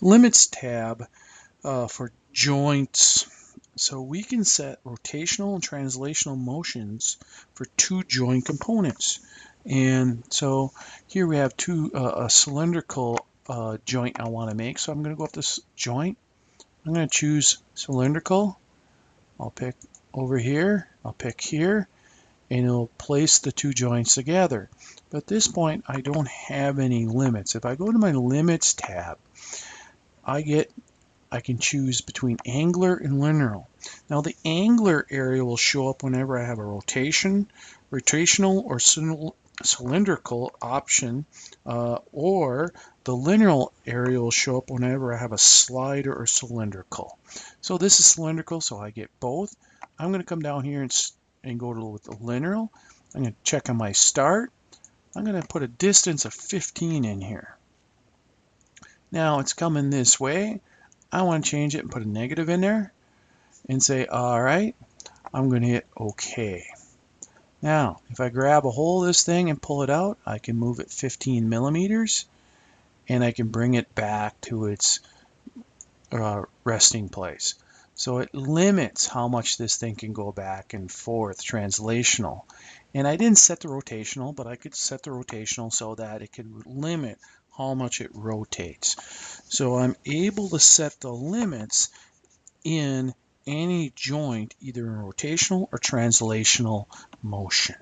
Limits tab for joints. So we can set rotational and translational motions for two joint components. And so here we have a cylindrical joint I want to make. So I'm going to go up this joint. I'm going to choose cylindrical. I'll pick over here. I'll pick here. And it'll place the two joints together. But at this point, I don't have any limits. If I go to my limits tab, I can choose between angular and linear. Now the angular area will show up whenever I have a rotational or cylindrical option, or the linear area will show up whenever I have a slider or cylindrical. So this is cylindrical, so I get both. I'm going to come down here and go with the linear. I'm going to check on my start. I'm going to put a distance of 15 in here. Now it's coming this way. I want to change it and put a negative in there and say, all right, I'm going to hit OK. Now, if I grab a hold of this thing and pull it out, I can move it 15 millimeters and I can bring it back to its resting place. So it limits how much this thing can go back and forth, translational. And I didn't set the rotational, but I could set the rotational so that it could limit how much it rotates. So I'm able to set the limits in any joint, either in rotational or translational motion.